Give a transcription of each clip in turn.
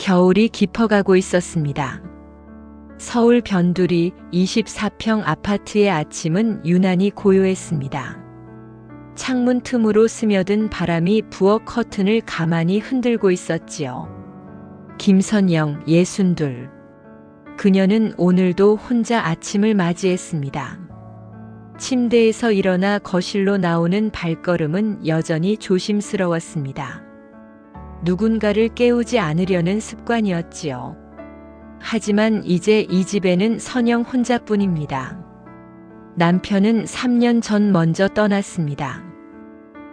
겨울이 깊어가고 있었습니다. 서울 변두리 24평 아파트의 아침은 유난히 고요했습니다. 창문 틈으로 스며든 바람이 부엌 커튼을 가만히 흔들고 있었지요. 김선영 62. 그녀는 오늘도 혼자 아침을 맞이했습니다. 침대에서 일어나 거실로 나오는 발걸음은 여전히 조심스러웠습니다. 누군가를 깨우지 않으려는 습관이었지요. 하지만 이제 이 집에는 선영 혼자뿐입니다. 남편은 3년 전 먼저 떠났습니다.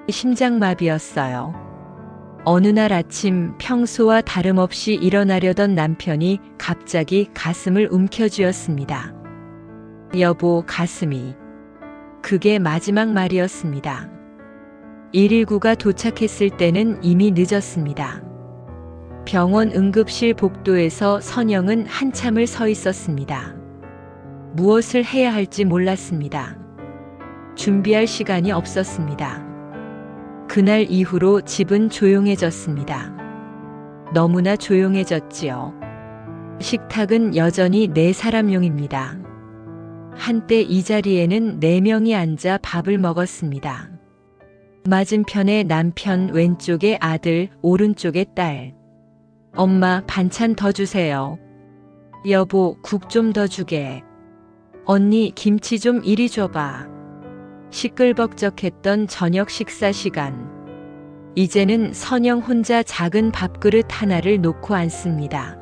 심장마비였어요. 어느 날 아침 평소와 다름없이 일어나려던 남편이 갑자기 가슴을 움켜쥐었습니다. 여보, 가슴이. 그게 마지막 말이었습니다. 119가 도착했을 때는 이미 늦었습니다. 병원 응급실 복도에서 선영은 한참을 서 있었습니다. 무엇을 해야 할지 몰랐습니다. 준비할 시간이 없었습니다. 그날 이후로 집은 조용해졌습니다. 너무나 조용해졌지요. 식탁은 여전히 4사람용입니다. 한때 이 자리에는 4명이 앉아 밥을 먹었습니다. 맞은편에 남편, 왼쪽에 아들, 오른쪽에 딸. 엄마, 반찬 더 주세요. 여보, 국 좀 더 주게. 언니, 김치 좀 이리 줘봐. 시끌벅적했던 저녁 식사 시간. 이제는 선영 혼자 작은 밥그릇 하나를 놓고 앉습니다.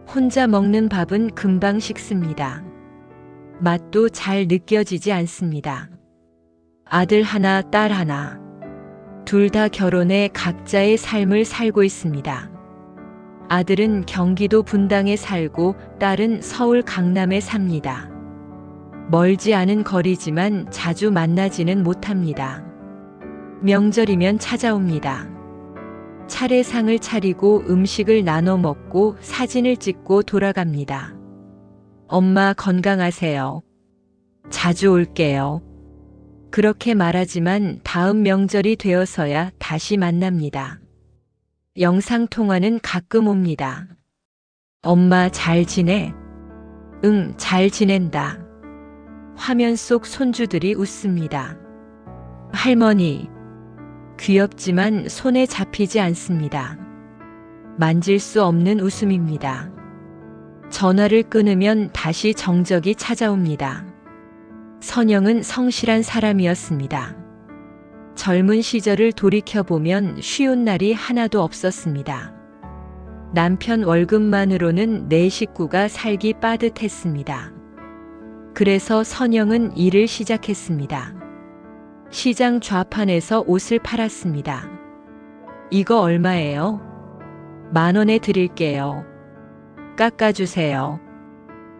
혼자 먹는 밥은 금방 식습니다. 맛도 잘 느껴지지 않습니다. 아들 하나, 딸 하나. 둘 다 결혼해 각자의 삶을 살고 있습니다. 아들은 경기도 분당에 살고 딸은 서울 강남에 삽니다. 멀지 않은 거리지만 자주 만나지는 못합니다. 명절이면 찾아옵니다. 차례상을 차리고 음식을 나눠 먹고 사진을 찍고 돌아갑니다. 엄마 건강하세요. 자주 올게요. 그렇게 말하지만 다음 명절이 되어서야 다시 만납니다. 영상통화는 가끔 옵니다. 엄마 잘 지내? 응, 잘 지낸다. 화면 속 손주들이 웃습니다. 할머니. 귀엽지만 손에 잡히지 않습니다. 만질 수 없는 웃음입니다. 전화를 끊으면 다시 정적이 찾아옵니다. 선영은 성실한 사람이었습니다. 젊은 시절을 돌이켜보면 쉬운 날이 하나도 없었습니다. 남편 월급만으로는 4식구가 살기 빠듯했습니다. 그래서 선영은 일을 시작했습니다. 시장 좌판에서 옷을 팔았습니다. 이거 얼마예요? 10,000원에 드릴게요. 깎아주세요.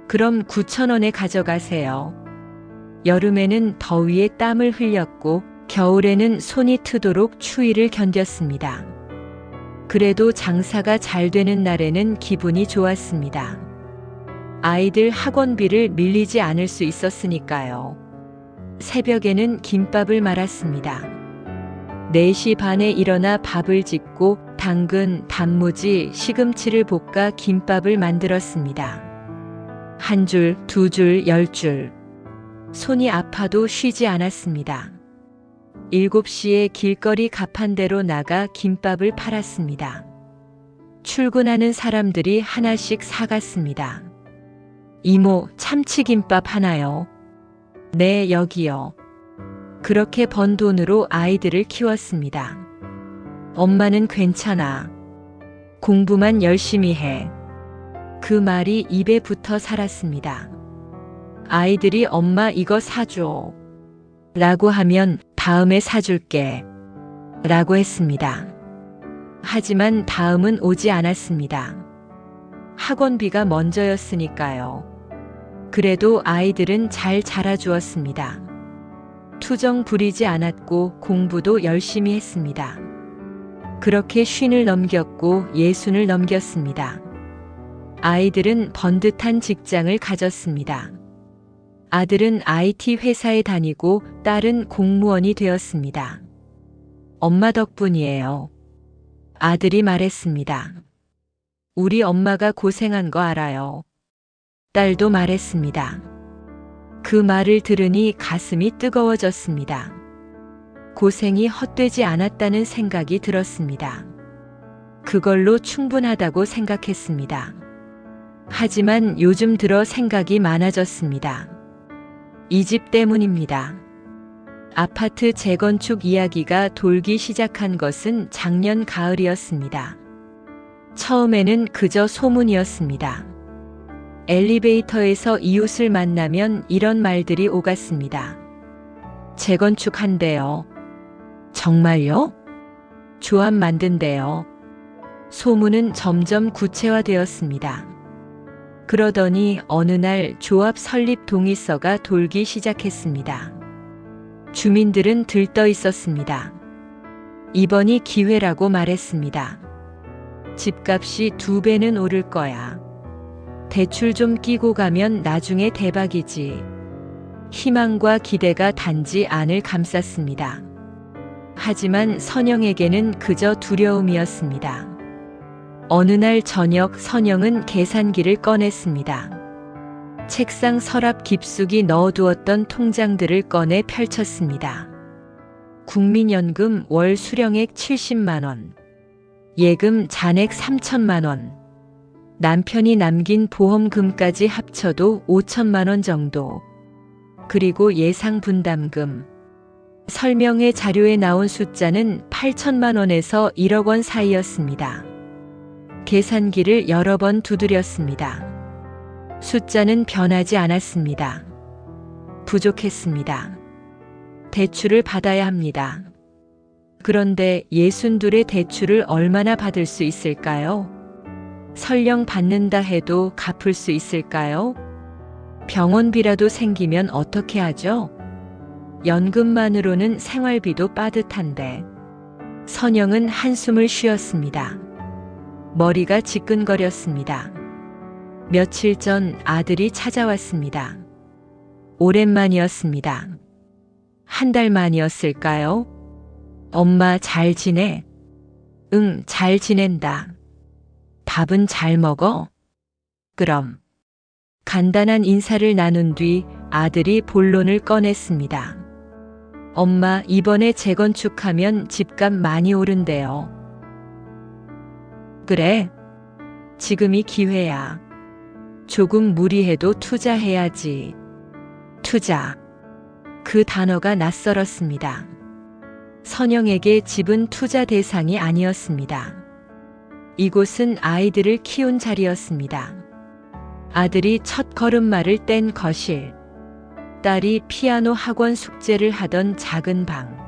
그럼 9,000원에 가져가세요. 여름에는 더위에 땀을 흘렸고 겨울에는 손이 트도록 추위를 견뎠습니다. 그래도 장사가 잘 되는 날에는 기분이 좋았습니다. 아이들 학원비를 밀리지 않을 수 있었으니까요. 새벽에는 김밥을 말았습니다. 4시 반에 일어나 밥을 짓고 당근, 단무지, 시금치를 볶아 김밥을 만들었습니다. 1줄, 2줄, 10줄. 손이 아파도 쉬지 않았습니다. 7시에 길거리 가판대로 나가 김밥을 팔았습니다. 출근하는 사람들이 하나씩 사갔습니다. 이모, 참치김밥 하나요? 네, 여기요. 그렇게 번 돈으로 아이들을 키웠습니다. 엄마는 괜찮아. 공부만 열심히 해. 그 말이 입에 붙어 살았습니다. 아이들이 엄마 이거 사줘. 라고 하면 다음에 사줄게. 라고 했습니다. 하지만 다음은 오지 않았습니다. 학원비가 먼저였으니까요. 그래도 아이들은 잘 자라주었습니다. 투정 부리지 않았고 공부도 열심히 했습니다. 그렇게 쉰을 넘겼고 60을 넘겼습니다. 아이들은 번듯한 직장을 가졌습니다. 아들은 IT 회사에 다니고 딸은 공무원이 되었습니다. 엄마 덕분이에요. 아들이 말했습니다. 우리 엄마가 고생한 거 알아요. 딸도 말했습니다. 그 말을 들으니 가슴이 뜨거워졌습니다. 고생이 헛되지 않았다는 생각이 들었습니다. 그걸로 충분하다고 생각했습니다. 하지만 요즘 들어 생각이 많아졌습니다. 이 집 때문입니다. 아파트 재건축 이야기가 돌기 시작한 것은 작년 가을이었습니다. 처음에는 그저 소문이었습니다. 엘리베이터에서 이웃을 만나면 이런 말들이 오갔습니다. 재건축한대요. 정말요? 조합 만든대요. 소문은 점점 구체화되었습니다. 그러더니 어느 날 조합 설립 동의서가 돌기 시작했습니다. 주민들은 들떠 있었습니다. 이번이 기회라고 말했습니다. 집값이 2배는 오를 거야. 대출 좀 끼고 가면 나중에 대박이지. 희망과 기대가 단지 안을 감쌌습니다. 하지만 선영에게는 그저 두려움이었습니다. 어느 날 저녁 선영은 계산기를 꺼냈습니다. 책상 서랍 깊숙이 넣어두었던 통장들을 꺼내 펼쳤습니다. 국민연금 월 수령액 70만 원, 예금 잔액 3천만 원, 남편이 남긴 보험금까지 합쳐도 5천만 원 정도, 그리고 예상 분담금. 설명회 자료에 나온 숫자는 8천만 원에서 1억 원 사이였습니다. 계산기를 여러 번 두드렸습니다. 숫자는 변하지 않았습니다. 부족했습니다. 대출을 받아야 합니다. 그런데 62의 대출을 얼마나 받을 수 있을까요? 설령 받는다 해도 갚을 수 있을까요? 병원비라도 생기면 어떻게 하죠? 연금만으로는 생활비도 빠듯한데. 선영은 한숨을 쉬었습니다. 머리가 지끈거렸습니다. 며칠 전 아들이 찾아왔습니다. 오랜만이었습니다. 1달 만이었을까요? 엄마 잘 지내? 응, 잘 지낸다. 밥은 잘 먹어? 그럼. 간단한 인사를 나눈 뒤 아들이 본론을 꺼냈습니다. 엄마, 이번에 재건축하면 집값 많이 오른대요. 그래? 지금이 기회야. 조금 무리해도 투자해야지. 투자. 그 단어가 낯설었습니다. 선영에게 집은 투자 대상이 아니었습니다. 이곳은 아이들을 키운 자리였습니다. 아들이 첫 걸음마를 뗀 거실. 딸이 피아노 학원 숙제를 하던 작은 방.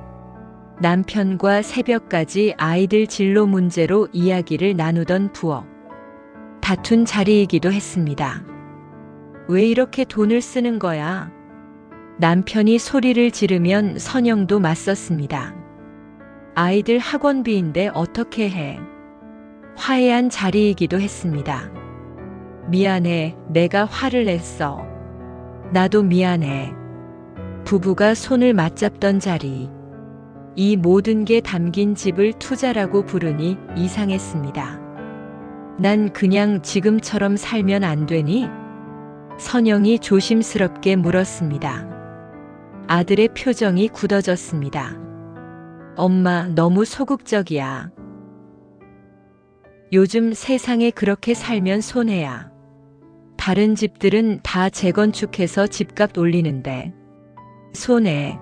남편과 새벽까지 아이들 진로 문제로 이야기를 나누던 부엌. 다툰 자리이기도 했습니다. 왜 이렇게 돈을 쓰는 거야? 남편이 소리를 지르면 선영도 맞섰습니다. 아이들 학원비인데 어떻게 해? 화해한 자리이기도 했습니다. 미안해, 내가 화를 냈어. 나도 미안해. 부부가 손을 맞잡던 자리. 이 모든 게 담긴 집을 투자라고 부르니 이상했습니다. 난 그냥 지금처럼 살면 안 되니? 선영이 조심스럽게 물었습니다. 아들의 표정이 굳어졌습니다. 엄마, 너무 소극적이야. 요즘 세상에 그렇게 살면 손해야. 다른 집들은 다 재건축해서 집값 올리는데. 손해.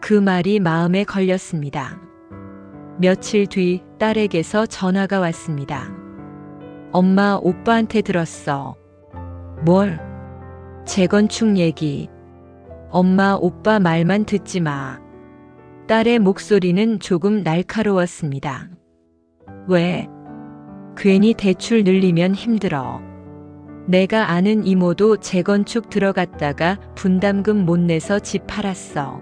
그 말이 마음에 걸렸습니다. 며칠 뒤 딸에게서 전화가 왔습니다. 엄마, 오빠한테 들었어. 뭘? 재건축 얘기. 엄마, 오빠 말만 듣지 마. 딸의 목소리는 조금 날카로웠습니다. 왜? 괜히 대출 늘리면 힘들어. 내가 아는 이모도 재건축 들어갔다가 분담금 못 내서 집 팔았어.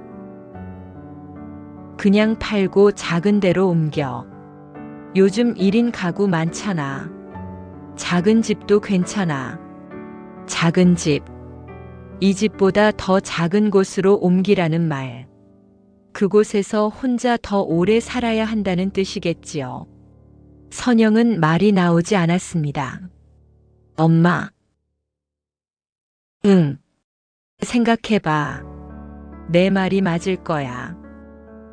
그냥 팔고 작은 데로 옮겨. 요즘 1인 가구 많잖아. 작은 집도 괜찮아. 작은 집. 이 집보다 더 작은 곳으로 옮기라는 말. 그곳에서 혼자 더 오래 살아야 한다는 뜻이겠지요. 선영은 말이 나오지 않았습니다. 엄마. 응. 생각해봐. 내 말이 맞을 거야.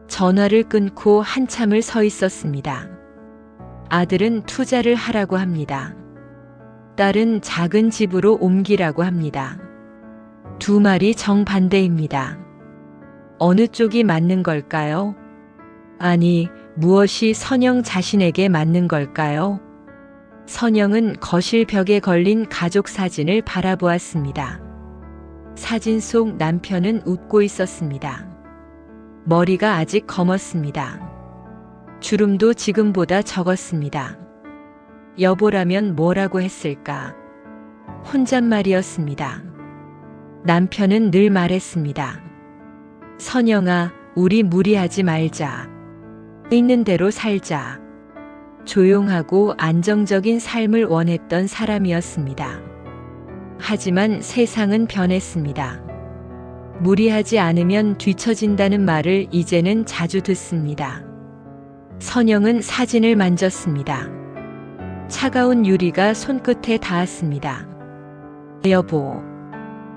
전화를 끊고 한참을 서 있었습니다. 아들은 투자를 하라고 합니다. 딸은 작은 집으로 옮기라고 합니다. 두 말이 정반대입니다. 어느 쪽이 맞는 걸까요? 아니, 무엇이 선영 자신에게 맞는 걸까요? 선영은 거실 벽에 걸린 가족 사진을 바라보았습니다. 사진 속 남편은 웃고 있었습니다. 머리가 아직 검었습니다. 주름도 지금보다 적었습니다. 여보라면 뭐라고 했을까? 혼잣말이었습니다. 남편은 늘 말했습니다. 선영아, 우리 무리하지 말자. 있는 대로 살자. 조용하고 안정적인 삶을 원했던 사람이었습니다. 하지만 세상은 변했습니다. 무리하지 않으면 뒤처진다는 말을 이제는 자주 듣습니다. 선영은 사진을 만졌습니다. 차가운 유리가 손끝에 닿았습니다. 여보,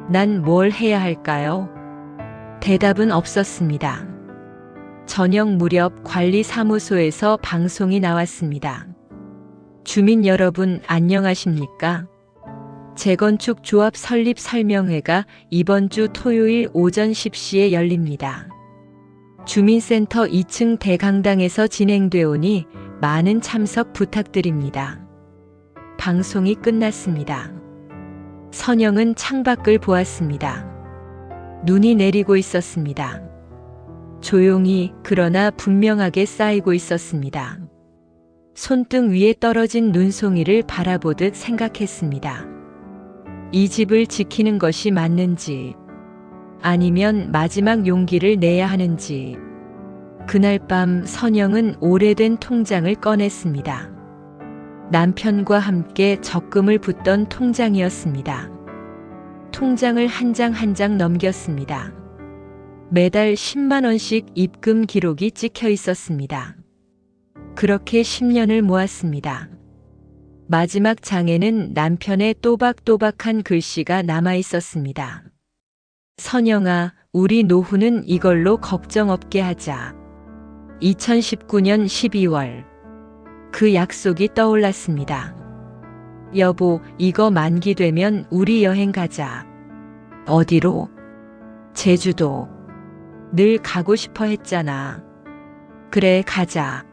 난 뭘 해야 할까요? 대답은 없었습니다. 저녁 무렵 관리사무소에서 방송이 나왔습니다. 주민 여러분 안녕하십니까? 재건축 조합 설립 설명회가 이번 주 토요일 오전 10시에 열립니다. 주민센터 2층 대강당에서 진행되오니 많은 참석 부탁드립니다. 방송이 끝났습니다. 선영은 창밖을 보았습니다. 눈이 내리고 있었습니다. 조용히 그러나 분명하게 쌓이고 있었습니다. 손등 위에 떨어진 눈송이를 바라보듯 생각했습니다. 이 집을 지키는 것이 맞는지, 아니면 마지막 용기를 내야 하는지. 그날 밤 선영은 오래된 통장을 꺼냈습니다. 남편과 함께 적금을 붓던 통장이었습니다. 통장을 한 장 한 장 넘겼습니다. 매달 10만 원씩 입금 기록이 찍혀 있었습니다. 그렇게 10년을 모았습니다. 마지막 장에는 남편의 또박또박한 글씨가 남아 있었습니다. 선영아, 우리 노후는 이걸로 걱정 없게 하자. 2019년 12월. 그 약속이 떠올랐습니다. 여보, 이거 만기되면 우리 여행 가자. 어디로? 제주도. 늘 가고 싶어 했잖아. 그래, 가자.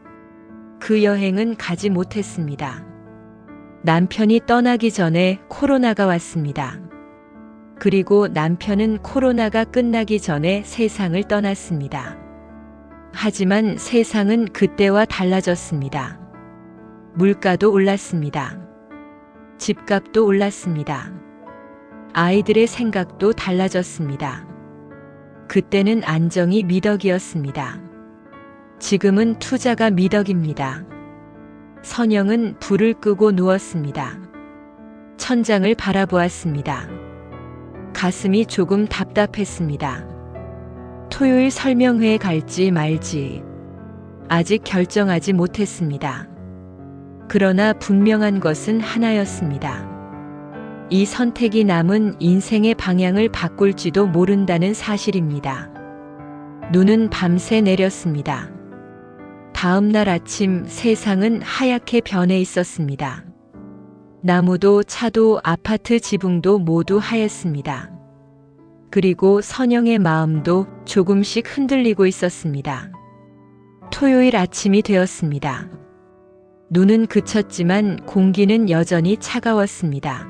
그 여행은 가지 못했습니다. 남편이 떠나기 전에 코로나가 왔습니다. 그리고 남편은 코로나가 끝나기 전에 세상을 떠났습니다. 하지만 세상은 그때와 달라졌습니다. 물가도 올랐습니다. 집값도 올랐습니다. 아이들의 생각도 달라졌습니다. 그때는 안정이 미덕이었습니다. 지금은 투자가 미덕입니다. 선영은 불을 끄고 누웠습니다. 천장을 바라보았습니다. 가슴이 조금 답답했습니다. 토요일 설명회에 갈지 말지 아직 결정하지 못했습니다. 그러나 분명한 것은 하나였습니다. 이 선택이 남은 인생의 방향을 바꿀지도 모른다는 사실입니다. 눈은 밤새 내렸습니다. 다음 날 아침 세상은 하얗게 변해 있었습니다. 나무도 차도 아파트 지붕도 모두 하였습니다. 그리고 선영의 마음도 조금씩 흔들리고 있었습니다. 토요일 아침이 되었습니다. 눈은 그쳤지만 공기는 여전히 차가웠습니다.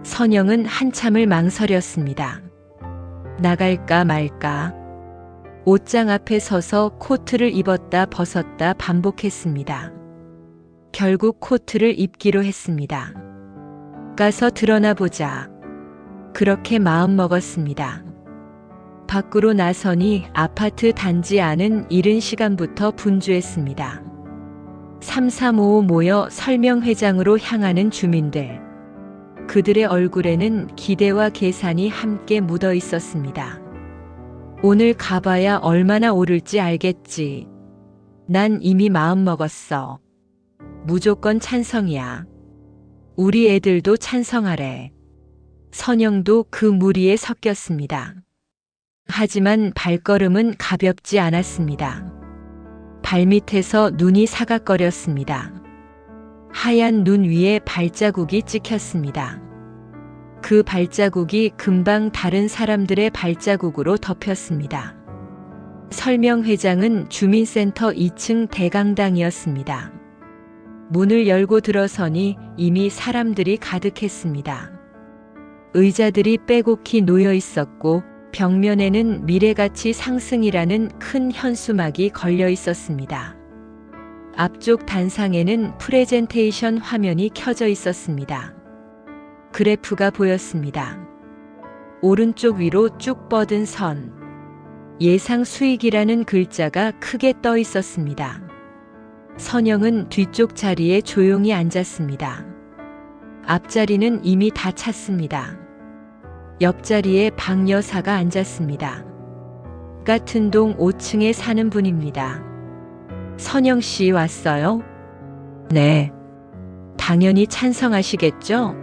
선영은 한참을 망설였습니다. 나갈까 말까. 옷장 앞에 서서 코트를 입었다 벗었다 반복했습니다. 결국 코트를 입기로 했습니다. 가서 드러나 보자. 그렇게 마음먹었습니다. 밖으로 나서니 아파트 단지 안은 이른 시간부터 분주했습니다. 3355 모여 설명회장으로 향하는 주민들. 그들의 얼굴에는 기대와 계산이 함께 묻어 있었습니다. 오늘 가봐야 얼마나 오를지 알겠지. 난 이미 마음먹었어. 무조건 찬성이야. 우리 애들도 찬성하래. 선영도 그 무리에 섞였습니다. 하지만 발걸음은 가볍지 않았습니다. 발밑에서 눈이 사각거렸습니다. 하얀 눈 위에 발자국이 찍혔습니다. 그 발자국이 금방 다른 사람들의 발자국으로 덮였습니다. 설명회장은 주민센터 2층 대강당이었습니다. 문을 열고 들어서니 이미 사람들이 가득했습니다. 의자들이 빼곡히 놓여 있었고 벽면에는 미래가치 상승이라는 큰 현수막이 걸려 있었습니다. 앞쪽 단상에는 프레젠테이션 화면이 켜져 있었습니다. 그래프가 보였습니다. 오른쪽 위로 쭉 뻗은 선, 예상 수익이라는 글자가 크게 떠 있었습니다. 선영은 뒤쪽 자리에 조용히 앉았습니다. 앞자리는 이미 다 찼습니다. 옆자리에 박 여사가 앉았습니다. 같은 동 5층에 사는 분입니다. 선영 씨 왔어요? 네. 당연히 찬성하시겠죠?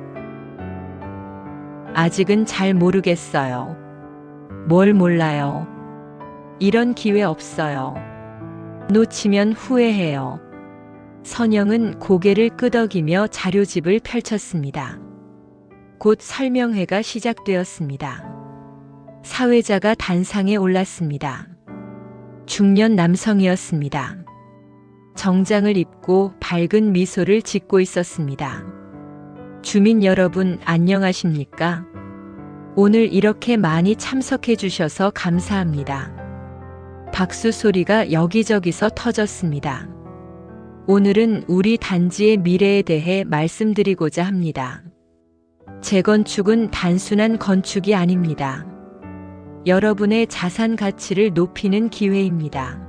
아직은 잘 모르겠어요. 뭘 몰라요? 이런 기회 없어요. 놓치면 후회해요. 선영은 고개를 끄덕이며 자료집을 펼쳤습니다. 곧 설명회가 시작되었습니다. 사회자가 단상에 올랐습니다. 중년 남성이었습니다. 정장을 입고 밝은 미소를 짓고 있었습니다. 주민 여러분 안녕하십니까? 오늘 이렇게 많이 참석해 주셔서 감사합니다. 박수 소리가 여기저기서 터졌습니다. 오늘은 우리 단지의 미래에 대해 말씀드리고자 합니다. 재건축은 단순한 건축이 아닙니다. 여러분의 자산 가치를 높이는 기회입니다.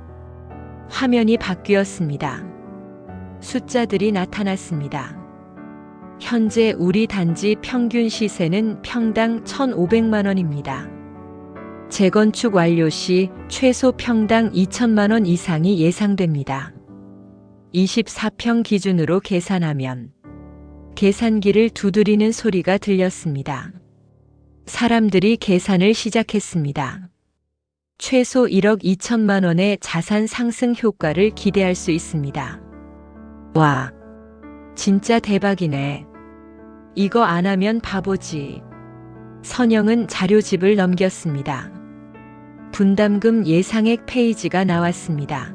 화면이 바뀌었습니다. 숫자들이 나타났습니다. 현재 우리 단지 평균 시세는 평당 1,500만 원입니다. 재건축 완료 시 최소 평당 2천만 원 이상이 예상됩니다. 24평 기준으로 계산하면 계산기를 두드리는 소리가 들렸습니다. 사람들이 계산을 시작했습니다. 최소 1억 2천만 원의 자산 상승 효과를 기대할 수 있습니다. 와, 진짜 대박이네. 이거 안 하면 바보지. 선영은 자료집을 넘겼습니다. 분담금 예상액 페이지가 나왔습니다.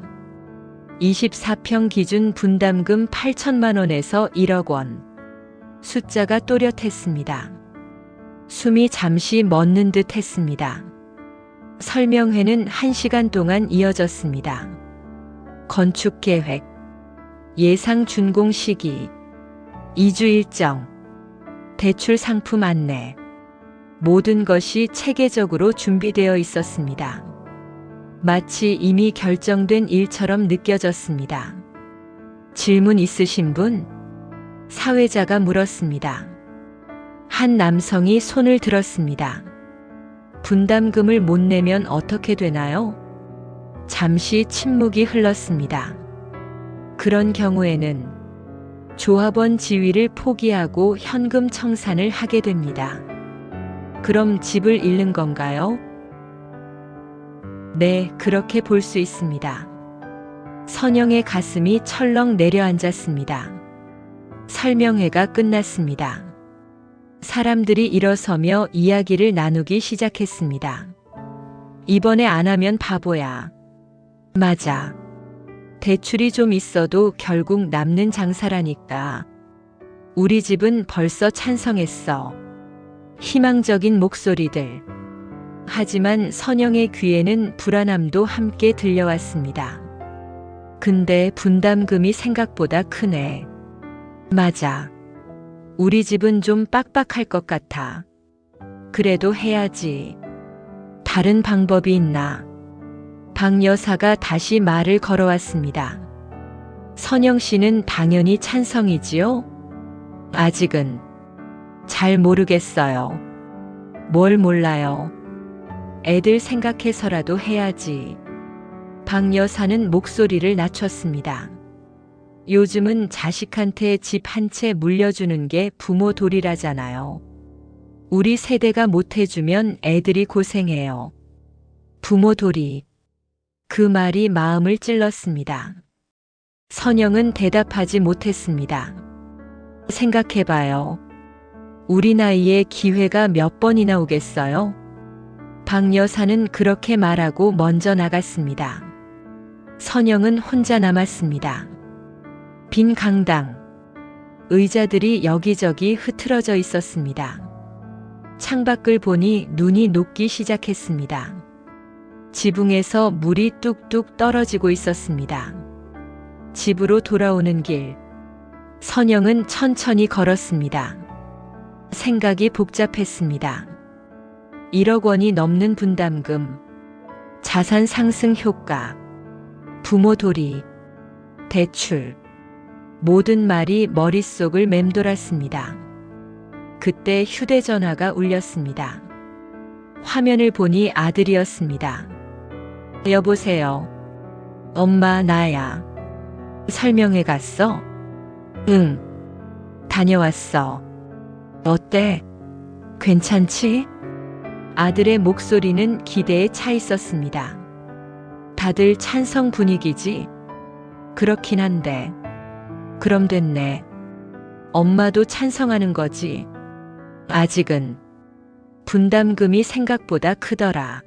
24평 기준 분담금 8천만 원에서 1억 원. 숫자가 또렷했습니다. 숨이 잠시 멎는 듯 했습니다. 설명회는 1시간 동안 이어졌습니다. 건축 계획, 예상 준공 시기, 이주 일정, 대출 상품 안내, 모든 것이 체계적으로 준비되어 있었습니다. 마치 이미 결정된 일처럼 느껴졌습니다. 질문 있으신 분? 사회자가 물었습니다. 한 남성이 손을 들었습니다. 분담금을 못 내면 어떻게 되나요? 잠시 침묵이 흘렀습니다. 그런 경우에는 조합원 지위를 포기하고 현금 청산을 하게 됩니다. 그럼 집을 잃는 건가요? 네, 그렇게 볼 수 있습니다. 선영의 가슴이 철렁 내려앉았습니다. 설명회가 끝났습니다. 사람들이 일어서며 이야기를 나누기 시작했습니다. 이번에 안 하면 바보야. 맞아. 대출이 좀 있어도 결국 남는 장사라니까. 우리 집은 벌써 찬성했어. 희망적인 목소리들. 하지만 선영의 귀에는 불안함도 함께 들려왔습니다. 근데 분담금이 생각보다 크네. 맞아. 우리 집은 좀 빡빡할 것 같아. 그래도 해야지. 다른 방법이 있나? 박 여사가 다시 말을 걸어왔습니다. 선영 씨는 당연히 찬성이지요? 아직은 잘 모르겠어요. 뭘 몰라요. 애들 생각해서라도 해야지. 박 여사는 목소리를 낮췄습니다. 요즘은 자식한테 집 한 채 물려주는 게 부모 도리라잖아요. 우리 세대가 못해주면 애들이 고생해요. 부모 도리. 그 말이 마음을 찔렀습니다. 선영은 대답하지 못했습니다. 생각해봐요. 우리 나이에 기회가 몇 번이나 오겠어요? 박 여사는 그렇게 말하고 먼저 나갔습니다. 선영은 혼자 남았습니다. 빈 강당. 의자들이 여기저기 흐트러져 있었습니다. 창밖을 보니 눈이 녹기 시작했습니다. 지붕에서 물이 뚝뚝 떨어지고 있었습니다. 집으로 돌아오는 길. 선영은 천천히 걸었습니다. 생각이 복잡했습니다. 1억 원이 넘는 분담금, 자산 상승 효과, 부모 도리, 대출. 모든 말이 머릿속을 맴돌았습니다. 그때 휴대전화가 울렸습니다. 화면을 보니 아들이었습니다. 여보세요. 엄마, 나야. 설명회 갔어? 응. 다녀왔어. 어때? 괜찮지? 아들의 목소리는 기대에 차 있었습니다. 다들 찬성 분위기지? 그렇긴 한데. 그럼 됐네. 엄마도 찬성하는 거지? 아직은. 분담금이 생각보다 크더라.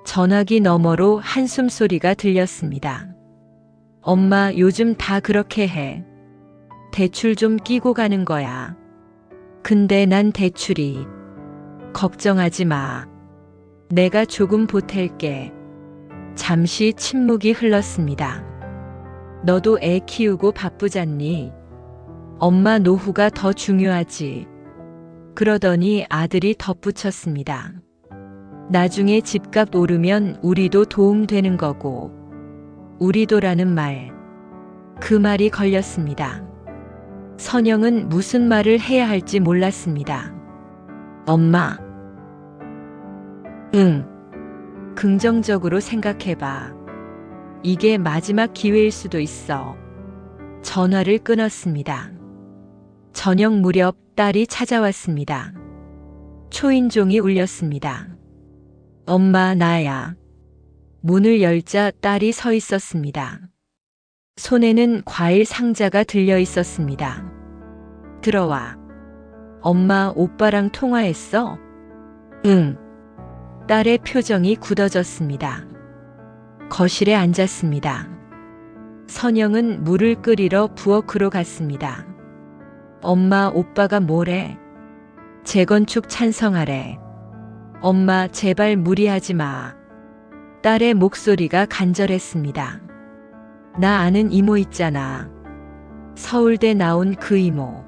전화기 너머로 한숨 소리가 들렸습니다. 엄마, 요즘 다 그렇게 해. 대출 좀 끼고 가는 거야. 근데 난 대출이. 걱정하지 마. 내가 조금 보탤게. 잠시 침묵이 흘렀습니다. 너도 애 키우고 바쁘잖니? 엄마 노후가 더 중요하지. 그러더니 아들이 덧붙였습니다. 나중에 집값 오르면 우리도 도움되는 거고. 우리도라는 말. 그 말이 걸렸습니다. 선영은 무슨 말을 해야 할지 몰랐습니다. 엄마. 응. 긍정적으로 생각해봐. 이게 마지막 기회일 수도 있어. 전화를 끊었습니다. 저녁 무렵 딸이 찾아왔습니다. 초인종이 울렸습니다. 엄마, 나야. 문을 열자 딸이 서 있었습니다. 손에는 과일 상자가 들려 있었습니다. 들어와. 엄마, 오빠랑 통화했어? 응. 딸의 표정이 굳어졌습니다. 거실에 앉았습니다. 선영은 물을 끓이러 부엌으로 갔습니다. 엄마, 오빠가 뭐래? 재건축 찬성하래. 엄마, 제발 무리하지 마. 딸의 목소리가 간절했습니다. 나 아는 이모 있잖아. 서울대 나온 그 이모.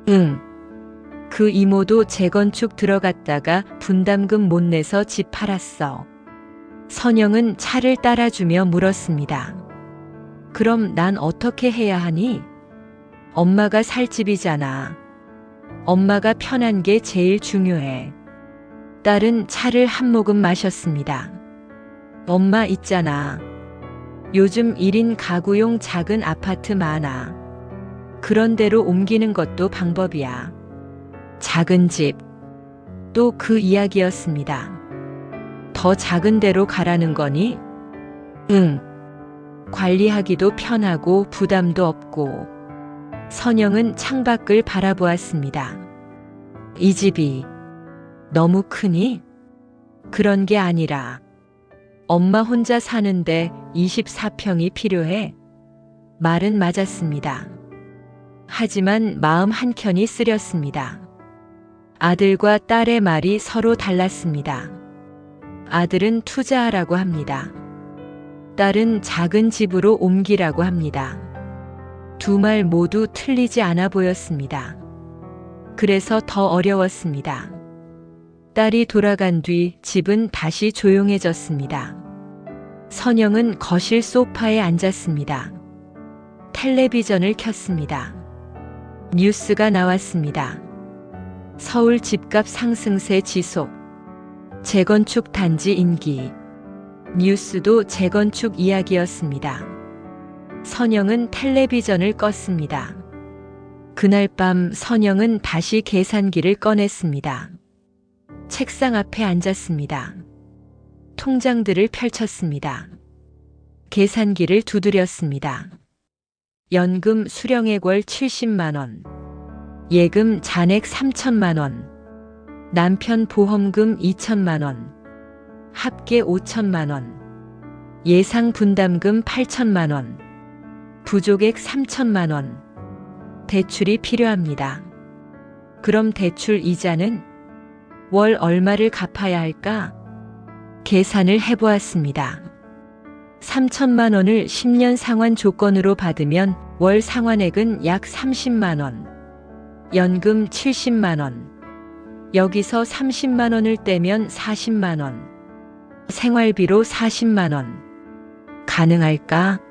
응. 그 이모도 재건축 들어갔다가 분담금 못 내서 집 팔았어. 선영은 차를 따라주며 물었습니다. 그럼 난 어떻게 해야 하니? 엄마가 살 집이잖아. 엄마가 편한 게 제일 중요해. 딸은 차를 한 모금 마셨습니다. 엄마 있잖아. 요즘 1인 가구용 작은 아파트 많아. 그런 데로 옮기는 것도 방법이야. 작은 집. 또 그 이야기였습니다. 더 작은 데로 가라는 거니? 응. 관리하기도 편하고 부담도 없고. 선영은 창밖을 바라보았습니다. 이 집이 너무 크니? 그런 게 아니라 엄마 혼자 사는데 24평이 필요해. 말은 맞았습니다. 하지만 마음 한켠이 쓰렸습니다. 아들과 딸의 말이 서로 달랐습니다. 아들은 투자하라고 합니다. 딸은 작은 집으로 옮기라고 합니다. 두 말 모두 틀리지 않아 보였습니다. 그래서 더 어려웠습니다. 딸이 돌아간 뒤 집은 다시 조용해졌습니다. 선영은 거실 소파에 앉았습니다. 텔레비전을 켰습니다. 뉴스가 나왔습니다. 서울 집값 상승세 지속. 재건축 단지 인기. 뉴스도 재건축 이야기였습니다. 선영은 텔레비전을 껐습니다. 그날 밤 선영은 다시 계산기를 꺼냈습니다. 책상 앞에 앉았습니다. 통장들을 펼쳤습니다. 계산기를 두드렸습니다. 연금 수령액 월 70만 원, 예금 잔액 3천만 원, 남편 보험금 2천만 원, 합계 5천만 원, 예상 분담금 8천만 원, 부족액 3천만 원, 대출이 필요합니다. 그럼 대출 이자는 월 얼마를 갚아야 할까? 계산을 해보았습니다. 3천만 원을 10년 상환 조건으로 받으면 월 상환액은 약 30만 원, 연금 70만 원, 여기서 30만 원을 떼면 40만 원, 생활비로 40만 원. 가능할까?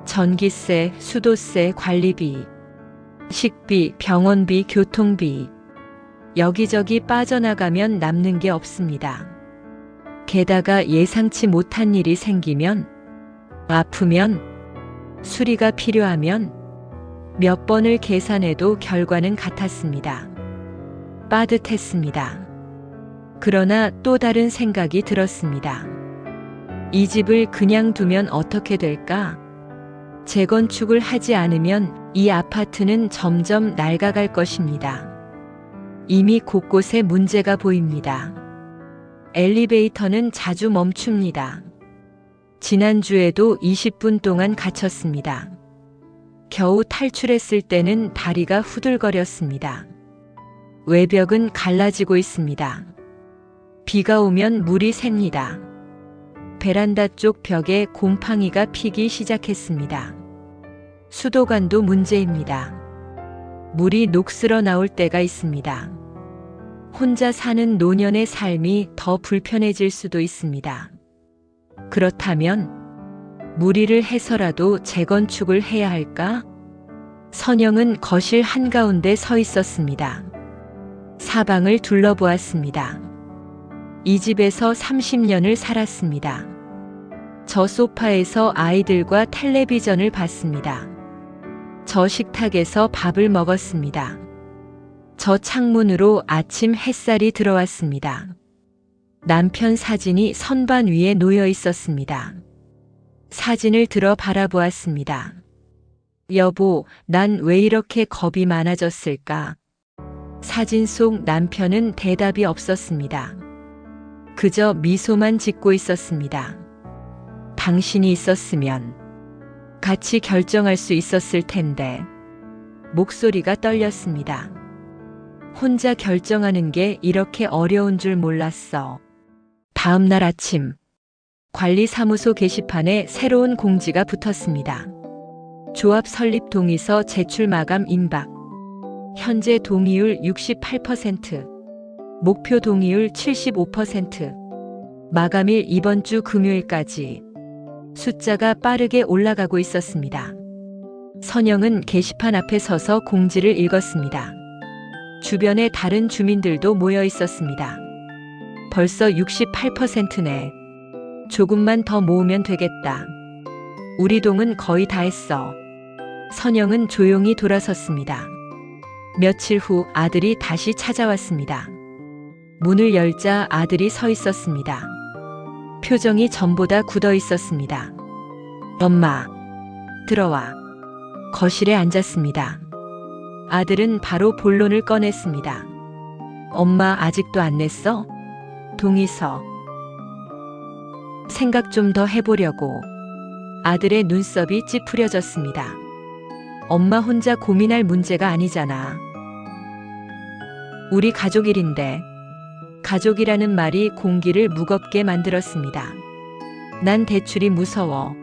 전기세, 수도세, 관리비, 식비, 병원비, 교통비, 여기저기 빠져나가면 남는 게 없습니다. 게다가 예상치 못한 일이 생기면, 아프면, 수리가 필요하면 몇 번을 계산해도 결과는 같았습니다. 빠듯했습니다. 그러나 또 다른 생각이 들었습니다. 이 집을 그냥 두면 어떻게 될까? 재건축을 하지 않으면 이 아파트는 점점 낡아갈 것입니다. 이미 곳곳에 문제가 보입니다. 엘리베이터는 자주 멈춥니다. 지난주에도 20분 동안 갇혔습니다. 겨우 탈출했을 때는 다리가 후들거렸습니다. 외벽은 갈라지고 있습니다. 비가 오면 물이 샙니다. 베란다 쪽 벽에 곰팡이가 피기 시작했습니다. 수도관도 문제입니다. 물이 녹슬어 나올 때가 있습니다. 혼자 사는 노년의 삶이 더 불편해질 수도 있습니다. 그렇다면 무리를 해서라도 재건축을 해야 할까? 선영은 거실 한가운데 서 있었습니다. 사방을 둘러보았습니다. 이 집에서 30년을 살았습니다. 저 소파에서 아이들과 텔레비전을 봤습니다. 저 식탁에서 밥을 먹었습니다. 저 창문으로 아침 햇살이 들어왔습니다. 남편 사진이 선반 위에 놓여 있었습니다. 사진을 들어 바라보았습니다. 여보, 난 왜 이렇게 겁이 많아졌을까? 사진 속 남편은 대답이 없었습니다. 그저 미소만 짓고 있었습니다. 당신이 있었으면 같이 결정할 수 있었을 텐데. 목소리가 떨렸습니다. 혼자 결정하는 게 이렇게 어려운 줄 몰랐어. 다음 날 아침, 관리사무소 게시판에 새로운 공지가 붙었습니다. 조합 설립 동의서 제출 마감 임박. 현재 동의율 68%, 목표 동의율 75%, 마감일 이번 주 금요일까지. 숫자가 빠르게 올라가고 있었습니다. 선영은 게시판 앞에 서서 공지를 읽었습니다. 주변에 다른 주민들도 모여 있었습니다. 벌써 68%네. 조금만 더 모으면 되겠다. 우리 동은 거의 다 했어. 선영은 조용히 돌아섰습니다. 며칠 후 아들이 다시 찾아왔습니다. 문을 열자 아들이 서 있었습니다. 표정이 전보다 굳어 있었습니다. 엄마, 들어와. 거실에 앉았습니다. 아들은 바로 본론을 꺼냈습니다. 엄마 아직도 안 냈어? 동의서. 생각 좀 더 해보려고. 아들의 눈썹이 찌푸려졌습니다. 엄마 혼자 고민할 문제가 아니잖아. 우리 가족 일인데. 가족이라는 말이 공기를 무겁게 만들었습니다. 난 대출이 무서워.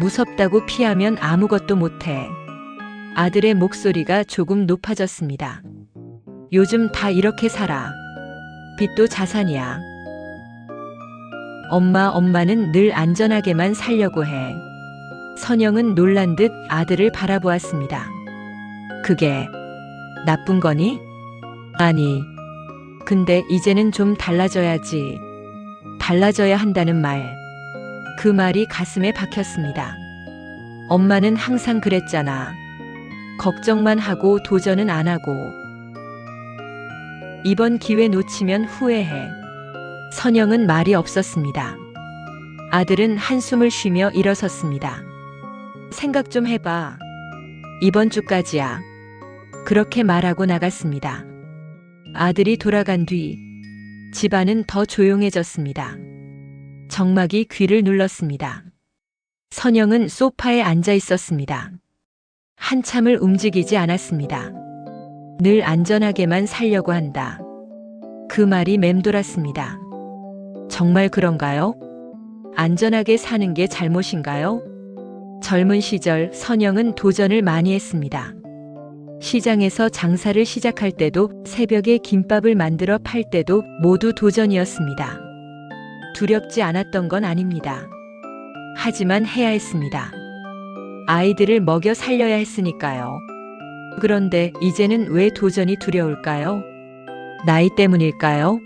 무섭다고 피하면 아무것도 못해. 아들의 목소리가 조금 높아졌습니다. 요즘 다 이렇게 살아. 빚도 자산이야. 엄마는 늘 안전하게만 살려고 해. 선영은 놀란 듯 아들을 바라보았습니다. 그게 나쁜 거니? 아니. 근데 이제는 좀 달라져야지. 달라져야 한다는 말. 그 말이 가슴에 박혔습니다. 엄마는 항상 그랬잖아. 걱정만 하고 도전은 안 하고. 이번 기회 놓치면 후회해. 선영은 말이 없었습니다. 아들은 한숨을 쉬며 일어섰습니다. 생각 좀 해봐. 이번 주까지야. 그렇게 말하고 나갔습니다. 아들이 돌아간 뒤 집안은 더 조용해졌습니다. 정막이 귀를 눌렀습니다. 선영은 소파에 앉아 있었습니다. 한참을 움직이지 않았습니다. 늘 안전하게만 살려고 한다. 그 말이 맴돌았습니다. 정말 그런가요? 안전하게 사는 게 잘못인가요? 젊은 시절 선영은 도전을 많이 했습니다. 시장에서 장사를 시작할 때도 새벽에 김밥을 만들어 팔 때도 모두 도전이었습니다. 두렵지 않았던 건 아닙니다. 하지만 해야 했습니다. 아이들을 먹여 살려야 했으니까요. 그런데 이제는 왜 도전이 두려울까요? 나이 때문일까요?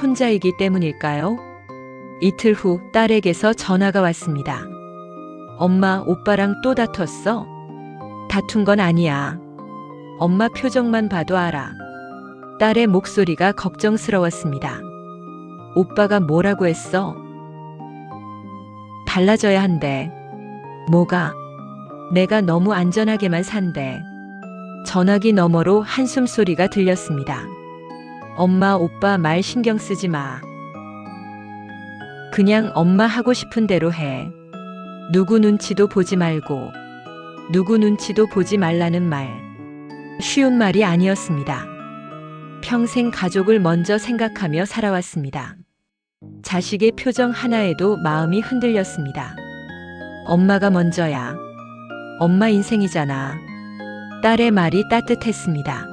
혼자이기 때문일까요? 이틀 후 딸에게서 전화가 왔습니다. 엄마, 오빠랑 또 다퉜어? 다툰 건 아니야. 엄마 표정만 봐도 알아. 딸의 목소리가 걱정스러웠습니다. 오빠가 뭐라고 했어? 달라져야 한대. 뭐가? 내가 너무 안전하게만 산대. 전화기 너머로 한숨소리가 들렸습니다. 엄마, 오빠 말 신경 쓰지 마. 그냥 엄마 하고 싶은 대로 해. 누구 눈치도 보지 말고. 누구 눈치도 보지 말라는 말. 쉬운 말이 아니었습니다. 평생 가족을 먼저 생각하며 살아왔습니다. 자식의 표정 하나에도 마음이 흔들렸습니다. 엄마가 먼저야. 엄마 인생이잖아. 딸의 말이 따뜻했습니다.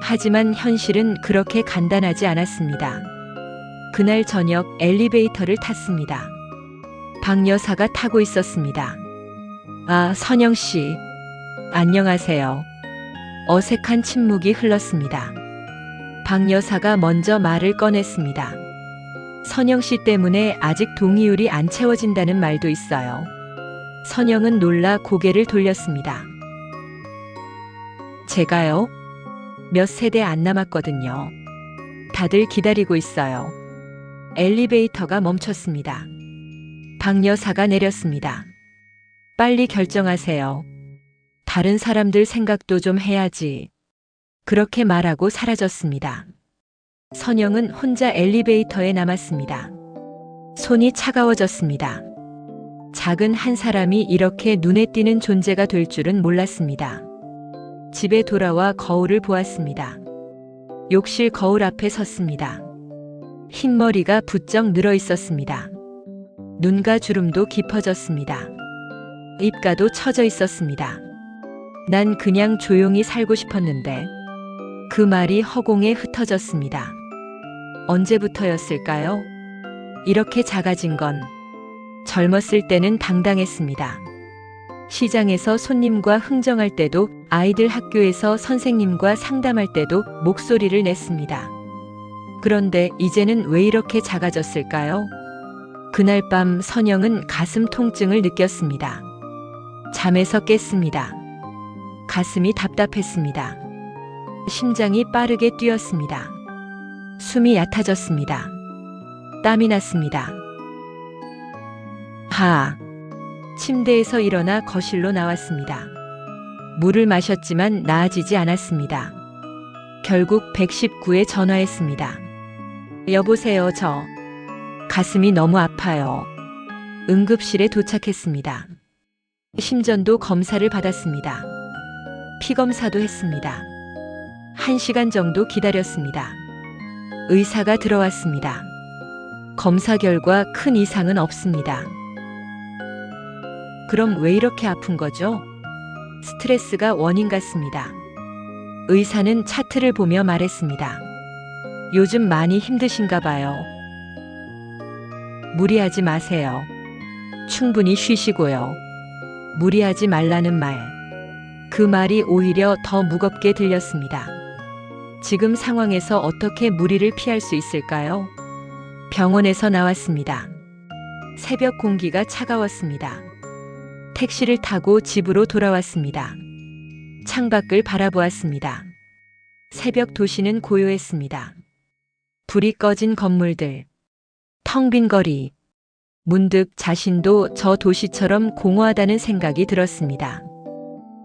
하지만 현실은 그렇게 간단하지 않았습니다. 그날 저녁 엘리베이터를 탔습니다. 박 여사가 타고 있었습니다. 아, 선영 씨. 안녕하세요. 어색한 침묵이 흘렀습니다. 박 여사가 먼저 말을 꺼냈습니다. 선영 씨 때문에 아직 동의율이 안 채워진다는 말도 있어요. 선영은 놀라 고개를 돌렸습니다. 제가요? 몇 세대 안 남았거든요. 다들 기다리고 있어요. 엘리베이터가 멈췄습니다. 박 여사가 내렸습니다. 빨리 결정하세요. 다른 사람들 생각도 좀 해야지. 그렇게 말하고 사라졌습니다. 선영은 혼자 엘리베이터에 남았습니다. 손이 차가워졌습니다. 작은 한 사람이 이렇게 눈에 띄는 존재가 될 줄은 몰랐습니다. 집에 돌아와 거울을 보았습니다. 욕실 거울 앞에 섰습니다. 흰머리가 부쩍 늘어 있었습니다. 눈가 주름도 깊어졌습니다. 입가도 처져 있었습니다. 난 그냥 조용히 살고 싶었는데 그 말이 허공에 흩어졌습니다. 언제부터였을까요? 이렇게 작아진 건 젊었을 때는 당당했습니다. 시장에서 손님과 흥정할 때도 아이들 학교에서 선생님과 상담할 때도 목소리를 냈습니다. 그런데 이제는 왜 이렇게 작아졌을까요? 그날 밤 선영은 가슴 통증을 느꼈습니다. 잠에서 깼습니다. 가슴이 답답했습니다. 심장이 빠르게 뛰었습니다. 숨이 얕아졌습니다. 땀이 났습니다. 침대에서 일어나 거실로 나왔습니다. 물을 마셨지만 나아지지 않았습니다. 결국 119에 전화했습니다. 여보세요, 저. 가슴이 너무 아파요. 응급실에 도착했습니다. 심전도 검사를 받았습니다. 피 검사도 했습니다. 1시간 정도 기다렸습니다. 의사가 들어왔습니다. 검사 결과 큰 이상은 없습니다. 그럼 왜 이렇게 아픈 거죠? 스트레스가 원인 같습니다. 의사는 차트를 보며 말했습니다. 요즘 많이 힘드신가 봐요. 무리하지 마세요. 충분히 쉬시고요. 무리하지 말라는 말. 그 말이 오히려 더 무겁게 들렸습니다. 지금 상황에서 어떻게 무리를 피할 수 있을까요? 병원에서 나왔습니다. 새벽 공기가 차가웠습니다. 택시를 타고 집으로 돌아왔습니다. 창밖을 바라보았습니다. 새벽 도시는 고요했습니다. 불이 꺼진 건물들, 텅 빈 거리. 문득 자신도 저 도시처럼 공허하다는 생각이 들었습니다.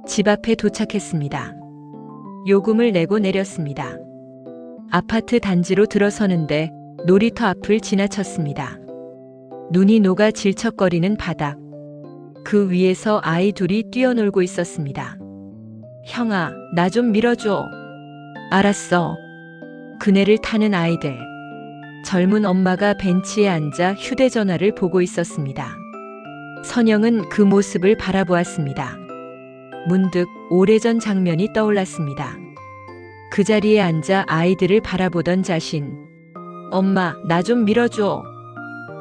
집 앞에 도착했습니다. 요금을 내고 내렸습니다. 아파트 단지로 들어서는데 놀이터 앞을 지나쳤습니다. 눈이 녹아 질척거리는 바닥. 그 위에서 아이 둘이 뛰어놀고 있었습니다. 형아, 나 좀 밀어줘. 알았어. 그네를 타는 아이들. 젊은 엄마가 벤치에 앉아 휴대전화를 보고 있었습니다. 선영은 그 모습을 바라보았습니다. 문득 오래전 장면이 떠올랐습니다. 그 자리에 앉아 아이들을 바라보던 자신. 엄마, 나 좀 밀어줘.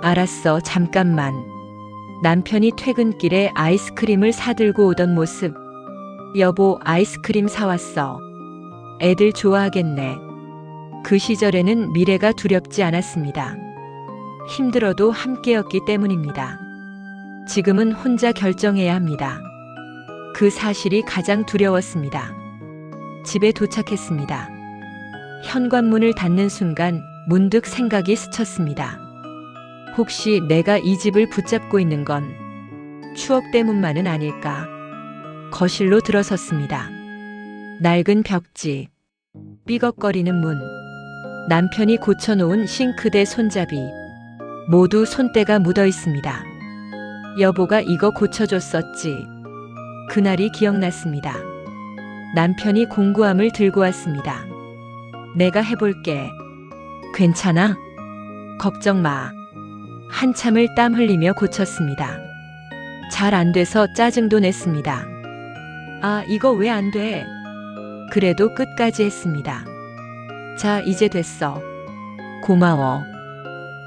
알았어, 잠깐만. 남편이 퇴근길에 아이스크림을 사들고 오던 모습. 여보, 아이스크림 사왔어. 애들 좋아하겠네. 그 시절에는 미래가 두렵지 않았습니다. 힘들어도 함께였기 때문입니다. 지금은 혼자 결정해야 합니다. 그 사실이 가장 두려웠습니다. 집에 도착했습니다. 현관문을 닫는 순간 문득 생각이 스쳤습니다. 혹시 내가 이 집을 붙잡고 있는 건 추억 때문만은 아닐까? 거실로 들어섰습니다. 낡은 벽지, 삐걱거리는 문, 남편이 고쳐놓은 싱크대 손잡이, 모두 손때가 묻어 있습니다. 여보가 이거 고쳐줬었지. 그날이 기억났습니다. 남편이 공구함을 들고 왔습니다. 내가 해볼게. 괜찮아? 걱정 마. 한참을 땀 흘리며 고쳤습니다. 잘 안 돼서 짜증도 냈습니다. 아, 이거 왜 안 돼? 그래도 끝까지 했습니다. 자, 이제 됐어. 고마워.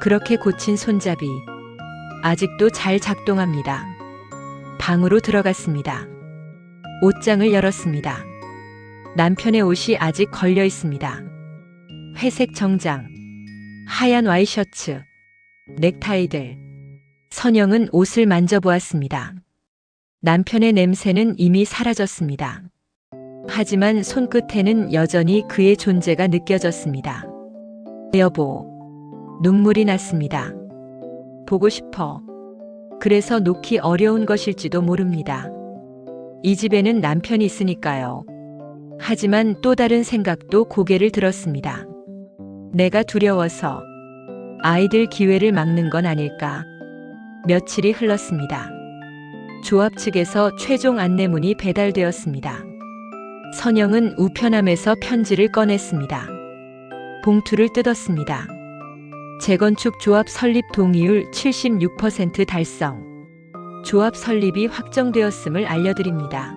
그렇게 고친 손잡이. 아직도 잘 작동합니다. 방으로 들어갔습니다. 옷장을 열었습니다. 남편의 옷이 아직 걸려 있습니다. 회색 정장, 하얀 와이셔츠, 넥타이들. 선영은 옷을 만져보았습니다. 남편의 냄새는 이미 사라졌습니다. 하지만 손끝에는 여전히 그의 존재가 느껴졌습니다. 여보, 눈물이 났습니다. 보고 싶어. 그래서 놓기 어려운 것일지도 모릅니다. 이 집에는 남편이 있으니까요. 하지만 또 다른 생각도 고개를 들었습니다. 내가 두려워서 아이들 기회를 막는 건 아닐까. 며칠이 흘렀습니다. 조합 측에서 최종 안내문이 배달되었습니다. 선영은 우편함에서 편지를 꺼냈습니다. 봉투를 뜯었습니다. 재건축 조합 설립 동의율 76% 달성. 조합 설립이 확정되었음을 알려드립니다.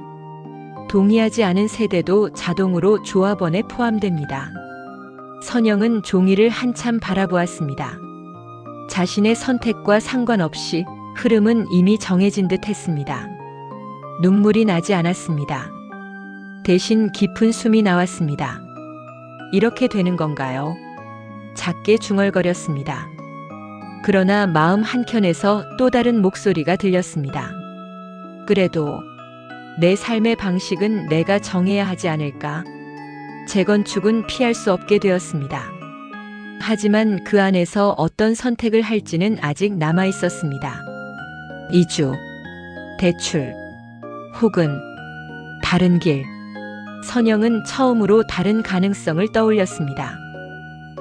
동의하지 않은 세대도 자동으로 조합원에 포함됩니다. 선영은 종이를 한참 바라보았습니다. 자신의 선택과 상관없이 흐름은 이미 정해진 듯 했습니다. 눈물이 나지 않았습니다. 대신 깊은 숨이 나왔습니다. 이렇게 되는 건가요? 작게 중얼거렸습니다. 그러나 마음 한켠에서 또 다른 목소리가 들렸습니다. 그래도 내 삶의 방식은 내가 정해야 하지 않을까? 재건축은 피할 수 없게 되었습니다. 하지만 그 안에서 어떤 선택을 할지는 아직 남아 있었습니다. 이주, 대출, 혹은 다른 길. 선영은 처음으로 다른 가능성을 떠올렸습니다.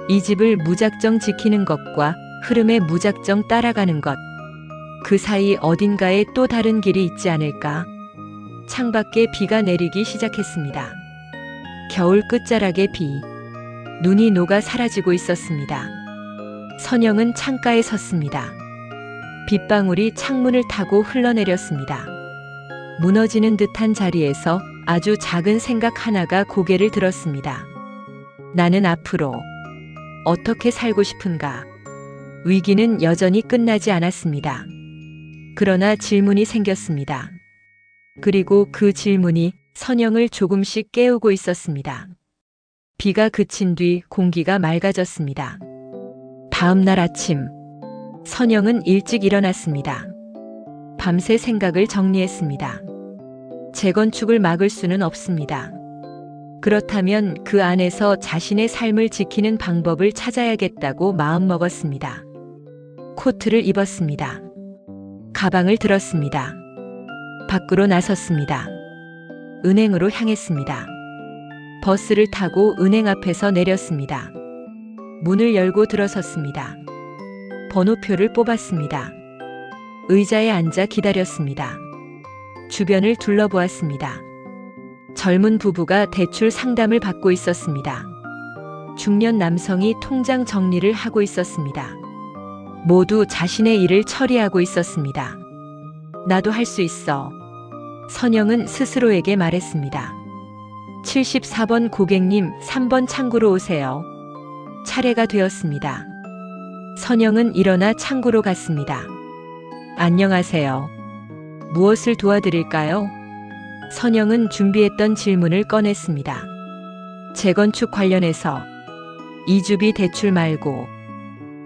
이 집을 무작정 지키는 것과 흐름에 무작정 따라가는 것. 그 사이 어딘가에 또 다른 길이 있지 않을까? 창밖에 비가 내리기 시작했습니다. 겨울 끝자락의 비. 눈이 녹아 사라지고 있었습니다. 선영은 창가에 섰습니다. 빗방울이 창문을 타고 흘러내렸습니다. 무너지는 듯한 자리에서 아주 작은 생각 하나가 고개를 들었습니다. 나는 앞으로 어떻게 살고 싶은가? 위기는 여전히 끝나지 않았습니다. 그러나 질문이 생겼습니다. 그리고 그 질문이 선영을 조금씩 깨우고 있었습니다. 비가 그친 뒤 공기가 맑아졌습니다. 다음 날 아침, 선영은 일찍 일어났습니다. 밤새 생각을 정리했습니다. 재건축을 막을 수는 없습니다. 그렇다면 그 안에서 자신의 삶을 지키는 방법을 찾아야겠다고 마음먹었습니다. 코트를 입었습니다. 가방을 들었습니다. 밖으로 나섰습니다. 은행으로 향했습니다. 버스를 타고 은행 앞에서 내렸습니다. 문을 열고 들어섰습니다. 번호표를 뽑았습니다. 의자에 앉아 기다렸습니다. 주변을 둘러보았습니다. 젊은 부부가 대출 상담을 받고 있었습니다. 중년 남성이 통장 정리를 하고 있었습니다. 모두 자신의 일을 처리하고 있었습니다. 나도 할 수 있어. 선영은 스스로에게 말했습니다. 74번 고객님, 3번 창구로 오세요. 차례가 되었습니다. 선영은 일어나 창구로 갔습니다. 안녕하세요. 무엇을 도와드릴까요? 선영은 준비했던 질문을 꺼냈습니다. 재건축 관련해서 이주비 대출 말고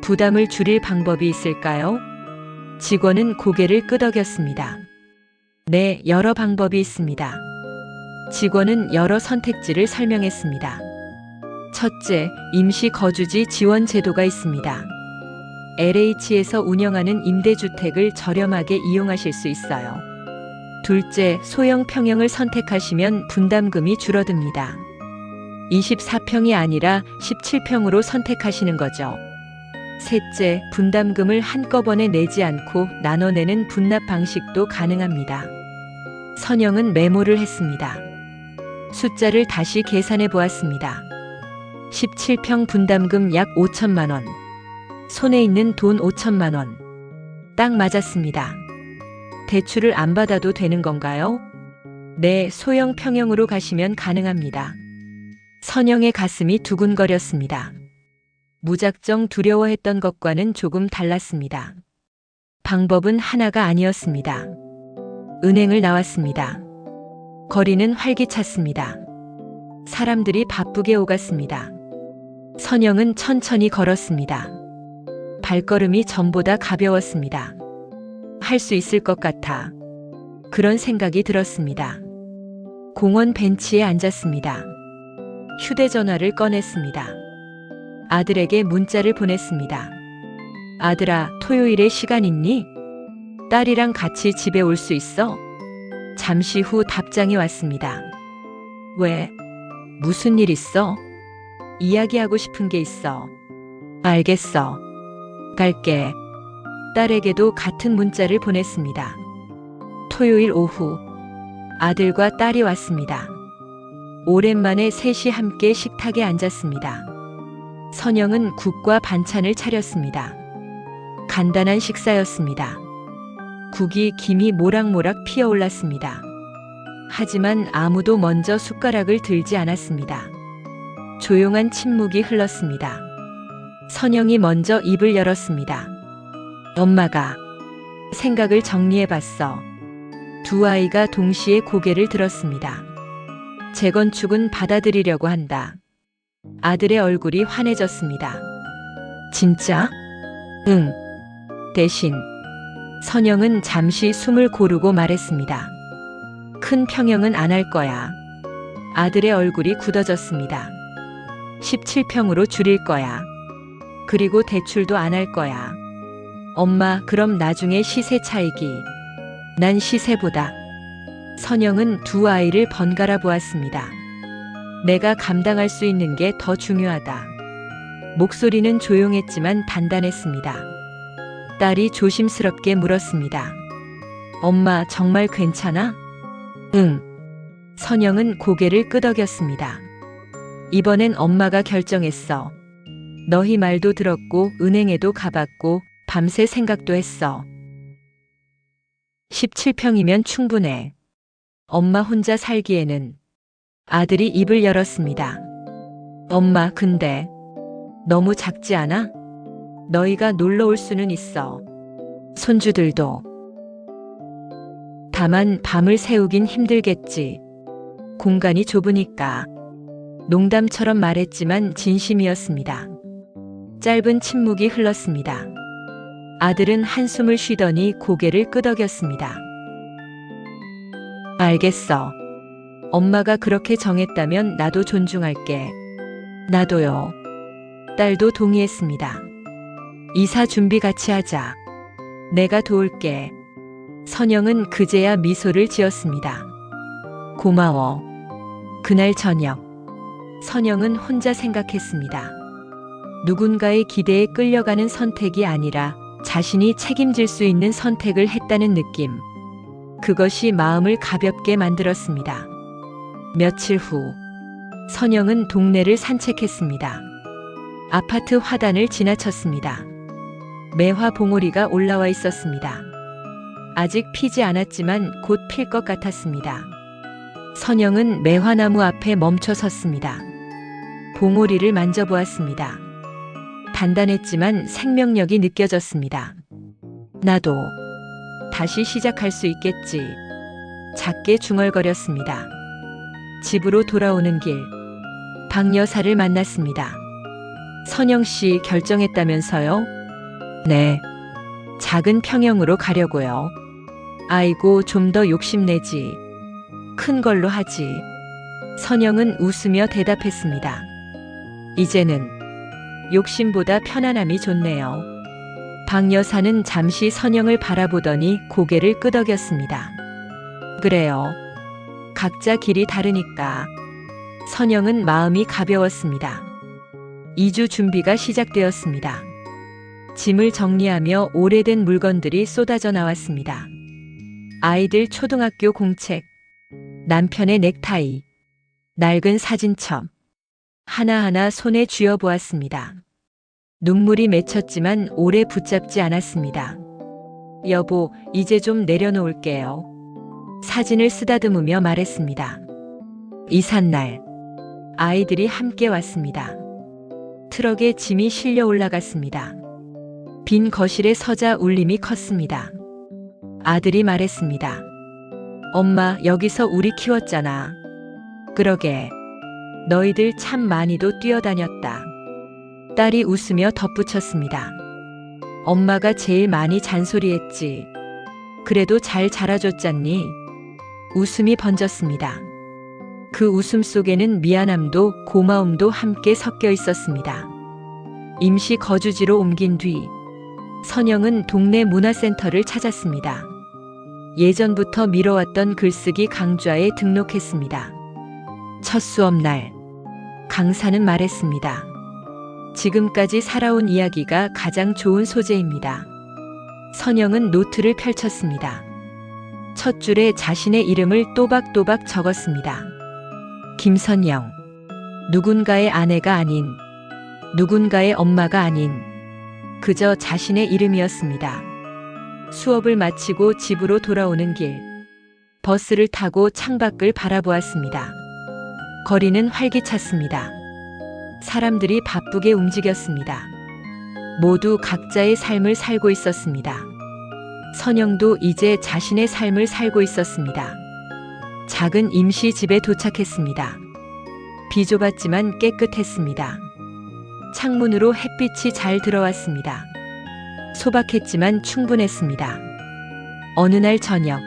부담을 줄일 방법이 있을까요? 직원은 고개를 끄덕였습니다. 네, 여러 방법이 있습니다. 직원은 여러 선택지를 설명했습니다. 첫째, 임시 거주지 지원 제도가 있습니다. LH에서 운영하는 임대주택을 저렴하게 이용하실 수 있어요. 둘째, 소형 평형을 선택하시면 분담금이 줄어듭니다. 24평이 아니라 17평으로 선택하시는 거죠. 셋째, 분담금을 한꺼번에 내지 않고 나눠내는 분납 방식도 가능합니다. 선영은 메모를 했습니다. 숫자를 다시 계산해 보았습니다. 17평 분담금 약 5천만 원. 손에 있는 돈 5천만 원. 딱 맞았습니다. 대출을 안 받아도 되는 건가요? 네, 소형 평형으로 가시면 가능합니다. 선영의 가슴이 두근거렸습니다. 무작정 두려워했던 것과는 조금 달랐습니다. 방법은 하나가 아니었습니다. 은행을 나왔습니다. 거리는 활기찼습니다. 사람들이 바쁘게 오갔습니다. 선영은 천천히 걸었습니다. 발걸음이 전보다 가벼웠습니다. 할 수 있을 것 같아. 그런 생각이 들었습니다. 공원 벤치에 앉았습니다. 휴대전화를 꺼냈습니다. 아들에게 문자를 보냈습니다. 아들아, 토요일에 시간 있니? 딸이랑 같이 집에 올 수 있어? 잠시 후 답장이 왔습니다. 왜? 무슨 일 있어? 이야기하고 싶은 게 있어. 알겠어. 갈게. 딸에게도 같은 문자를 보냈습니다. 토요일 오후, 아들과 딸이 왔습니다. 오랜만에 셋이 함께 식탁에 앉았습니다. 선영은 국과 반찬을 차렸습니다. 간단한 식사였습니다. 국이 김이 모락모락 피어올랐습니다. 하지만 아무도 먼저 숟가락을 들지 않았습니다. 조용한 침묵이 흘렀습니다. 선영이 먼저 입을 열었습니다. 엄마가 생각을 정리해봤어. 두 아이가 동시에 고개를 들었습니다. 재건축은 받아들이려고 한다. 아들의 얼굴이 환해졌습니다. 진짜? 응. 대신 선영은 잠시 숨을 고르고 말했습니다. 큰 평형은 안 할 거야. 아들의 얼굴이 굳어졌습니다. 17평으로 줄일 거야. 그리고 대출도 안 할 거야. 엄마, 그럼 나중에 시세 차익이. 난 시세보다. 선영은 두 아이를 번갈아 보았습니다. 내가 감당할 수 있는 게 더 중요하다. 목소리는 조용했지만 단단했습니다. 딸이 조심스럽게 물었습니다. 엄마, 정말 괜찮아? 응. 선영은 고개를 끄덕였습니다. 이번엔 엄마가 결정했어. 너희 말도 들었고 은행에도 가봤고 밤새 생각도 했어. 17평이면 충분해. 엄마 혼자 살기에는. 아들이 입을 열었습니다. 엄마, 근데 너무 작지 않아? 너희가 놀러 올 수는 있어. 손주들도. 다만 밤을 새우긴 힘들겠지. 공간이 좁으니까. 농담처럼 말했지만 진심이었습니다. 짧은 침묵이 흘렀습니다. 아들은 한숨을 쉬더니 고개를 끄덕였습니다. 알겠어. 엄마가 그렇게 정했다면 나도 존중할게. 나도요. 딸도 동의했습니다. 이사 준비 같이 하자. 내가 도울게. 선영은 그제야 미소를 지었습니다. 고마워. 그날 저녁, 선영은 혼자 생각했습니다. 누군가의 기대에 끌려가는 선택이 아니라 자신이 책임질 수 있는 선택을 했다는 느낌. 그것이 마음을 가볍게 만들었습니다. 며칠 후, 선영은 동네를 산책했습니다. 아파트 화단을 지나쳤습니다. 매화 봉오리가 올라와 있었습니다. 아직 피지 않았지만 곧 필 것 같았습니다. 선영은 매화나무 앞에 멈춰 섰습니다. 봉오리를 만져보았습니다. 단단했지만 생명력이 느껴졌습니다. 나도 다시 시작할 수 있겠지. 작게 중얼거렸습니다. 집으로 돌아오는 길, 박 여사를 만났습니다. 선영 씨 결정했다면서요? 네. 작은 평형으로 가려고요. 아이고, 좀 더 욕심내지. 큰 걸로 하지. 선영은 웃으며 대답했습니다. 이제는 욕심보다 편안함이 좋네요. 박 여사는 잠시 선영을 바라보더니 고개를 끄덕였습니다. 그래요. 각자 길이 다르니까. 선영은 마음이 가벼웠습니다. 이주 준비가 시작되었습니다. 짐을 정리하며 오래된 물건들이 쏟아져 나왔습니다. 아이들 초등학교 공책, 남편의 넥타이, 낡은 사진첩, 하나하나 손에 쥐어보았습니다. 눈물이 맺혔지만 오래 붙잡지 않았습니다. 여보, 이제 좀 내려놓을게요. 사진을 쓰다듬으며 말했습니다. 이삿날, 아이들이 함께 왔습니다. 트럭에 짐이 실려 올라갔습니다. 빈 거실에 서자 울림이 컸습니다. 아들이 말했습니다. 엄마, 여기서 우리 키웠잖아. 그러게. 너희들 참 많이도 뛰어다녔다. 딸이 웃으며 덧붙였습니다. 엄마가 제일 많이 잔소리했지. 그래도 잘 자라줬잖니. 웃음이 번졌습니다. 그 웃음 속에는 미안함도 고마움도 함께 섞여 있었습니다. 임시 거주지로 옮긴 뒤 선영은 동네 문화센터를 찾았습니다. 예전부터 미뤄왔던 글쓰기 강좌에 등록했습니다. 첫 수업날, 강사는 말했습니다. 지금까지 살아온 이야기가 가장 좋은 소재입니다. 선영은 노트를 펼쳤습니다. 첫 줄에 자신의 이름을 또박또박 적었습니다. 김선영, 누군가의 아내가 아닌, 누군가의 엄마가 아닌, 그저 자신의 이름이었습니다. 수업을 마치고 집으로 돌아오는 길, 버스를 타고 창밖을 바라보았습니다. 거리는 활기찼습니다. 사람들이 바쁘게 움직였습니다. 모두 각자의 삶을 살고 있었습니다. 선영도 이제 자신의 삶을 살고 있었습니다. 작은 임시 집에 도착했습니다. 비좁았지만 깨끗했습니다. 창문으로 햇빛이 잘 들어왔습니다. 소박했지만 충분했습니다. 어느 날 저녁,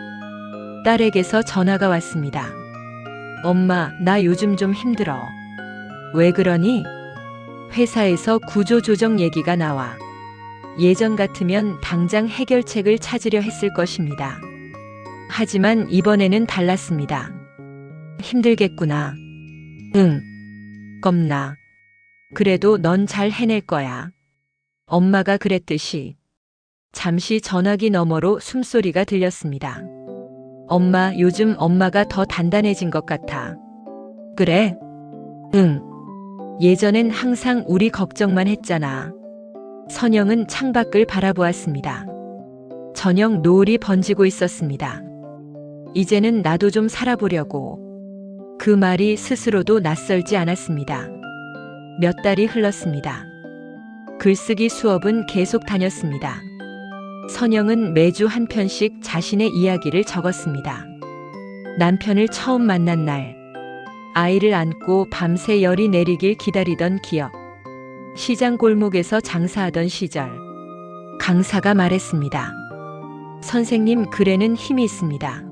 딸에게서 전화가 왔습니다. 엄마, 나 요즘 좀 힘들어. 왜 그러니? 회사에서 구조조정 얘기가 나와. 예전 같으면 당장 해결책을 찾으려 했을 것입니다. 하지만 이번에는 달랐습니다. 힘들겠구나. 응. 겁나. 그래도 넌 잘 해낼 거야. 엄마가 그랬듯이. 잠시 전화기 너머로 숨소리가 들렸습니다. 엄마, 요즘 엄마가 더 단단해진 것 같아. 그래? 응. 예전엔 항상 우리 걱정만 했잖아. 선영은 창밖을 바라보았습니다. 저녁 노을이 번지고 있었습니다. 이제는 나도 좀 살아보려고. 그 말이 스스로도 낯설지 않았습니다. 몇 달이 흘렀습니다. 글쓰기 수업은 계속 다녔습니다. 선영은 매주 한 편씩 자신의 이야기를 적었습니다. 남편을 처음 만난 날, 아이를 안고 밤새 열이 내리길 기다리던 기억, 시장 골목에서 장사하던 시절, 강사가 말했습니다. 선생님, 글에는 힘이 있습니다.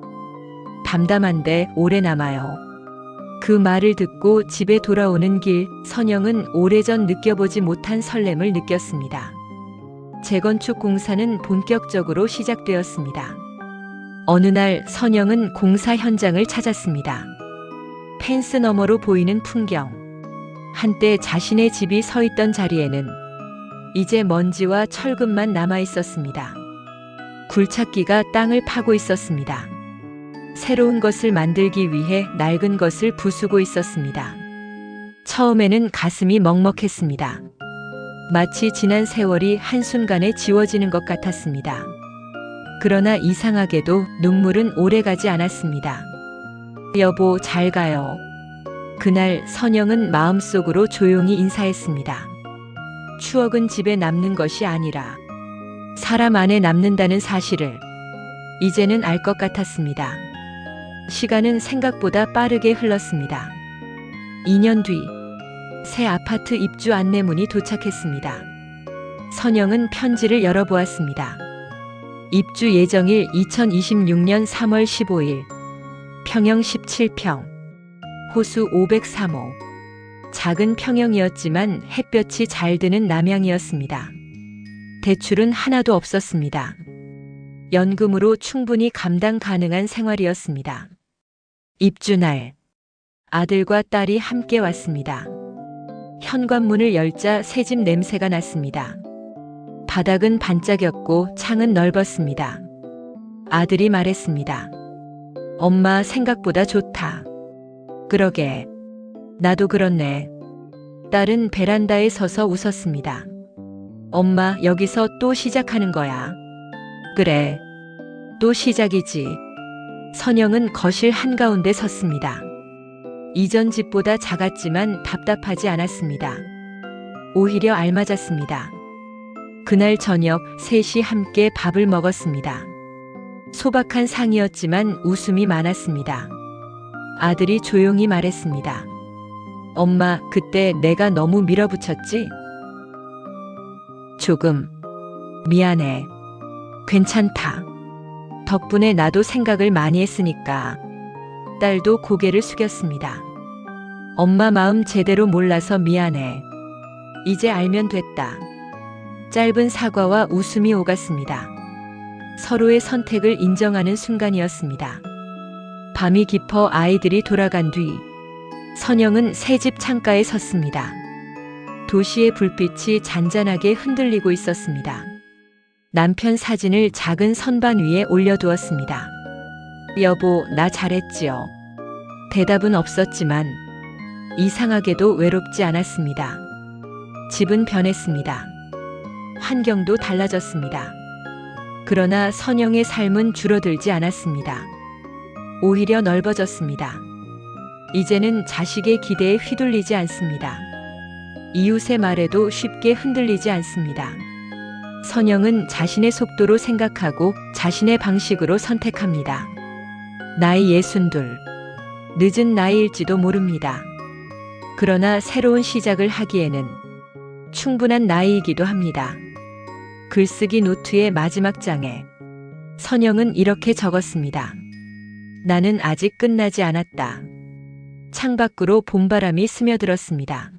담담한데 오래 남아요. 그 말을 듣고 집에 돌아오는 길, 선영은 오래전 느껴보지 못한 설렘을 느꼈습니다. 재건축 공사는 본격적으로 시작되었습니다. 어느 날 선영은 공사 현장을 찾았습니다. 펜스 너머로 보이는 풍경. 한때 자신의 집이 서 있던 자리에는 이제 먼지와 철근만 남아 있었습니다. 굴착기가 땅을 파고 있었습니다. 새로운 것을 만들기 위해 낡은 것을 부수고 있었습니다. 처음에는 가슴이 먹먹했습니다. 마치 지난 세월이 한순간에 지워지는 것 같았습니다. 그러나 이상하게도 눈물은 오래가지 않았습니다. 여보, 잘 가요. 그날 선영은 마음속으로 조용히 인사했습니다. 추억은 집에 남는 것이 아니라 사람 안에 남는다는 사실을 이제는 알 것 같았습니다. 시간은 생각보다 빠르게 흘렀습니다. 2년 뒤, 새 아파트 입주 안내문이 도착했습니다. 선영은 편지를 열어보았습니다. 입주 예정일 2026년 3월 15일, 평형 17평, 호수 503호. 작은 평형이었지만 햇볕이 잘 드는 남향이었습니다. 대출은 하나도 없었습니다. 연금으로 충분히 감당 가능한 생활이었습니다. 입주날, 아들과 딸이 함께 왔습니다. 현관문을 열자 새집 냄새가 났습니다. 바닥은 반짝였고 창은 넓었습니다. 아들이 말했습니다. 엄마, 생각보다 좋다. 그러게, 나도 그렇네. 딸은 베란다에 서서 웃었습니다. 엄마, 여기서 또 시작하는 거야. 그래, 또 시작이지. 선영은 거실 한가운데 섰습니다. 이전 집보다 작았지만 답답하지 않았습니다. 오히려 알맞았습니다. 그날 저녁 셋이 함께 밥을 먹었습니다. 소박한 상이었지만 웃음이 많았습니다. 아들이 조용히 말했습니다. 엄마, 그때 내가 너무 밀어붙였지? 조금. 미안해. 괜찮다. 덕분에 나도 생각을 많이 했으니까. 딸도 고개를 숙였습니다. 엄마 마음 제대로 몰라서 미안해. 이제 알면 됐다. 짧은 사과와 웃음이 오갔습니다. 서로의 선택을 인정하는 순간이었습니다. 밤이 깊어 아이들이 돌아간 뒤 선영은 새집 창가에 섰습니다. 도시의 불빛이 잔잔하게 흔들리고 있었습니다. 남편 사진을 작은 선반 위에 올려두었습니다. 여보, 나 잘했지요. 대답은 없었지만 이상하게도 외롭지 않았습니다. 집은 변했습니다. 환경도 달라졌습니다. 그러나 선영의 삶은 줄어들지 않았습니다. 오히려 넓어졌습니다. 이제는 자식의 기대에 휘둘리지 않습니다. 이웃의 말에도 쉽게 흔들리지 않습니다. 선영은 자신의 속도로 생각하고 자신의 방식으로 선택합니다. 나이 62. 늦은 나이일지도 모릅니다. 그러나 새로운 시작을 하기에는 충분한 나이이기도 합니다. 글쓰기 노트의 마지막 장에 선영은 이렇게 적었습니다. 나는 아직 끝나지 않았다. 창밖으로 봄바람이 스며들었습니다.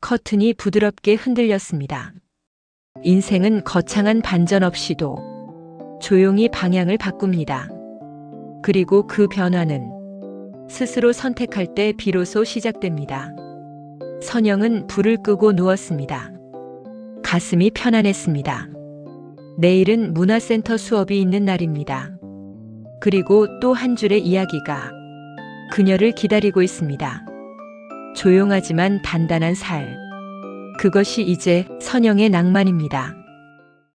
커튼이 부드럽게 흔들렸습니다. 인생은 거창한 반전 없이도 조용히 방향을 바꿉니다. 그리고 그 변화는 스스로 선택할 때 비로소 시작됩니다. 선영은 불을 끄고 누웠습니다. 가슴이 편안했습니다. 내일은 문화센터 수업이 있는 날입니다. 그리고 또 한 줄의 이야기가 그녀를 기다리고 있습니다. 조용하지만 단단한 살. 그것이 이제 선영의 낭만입니다.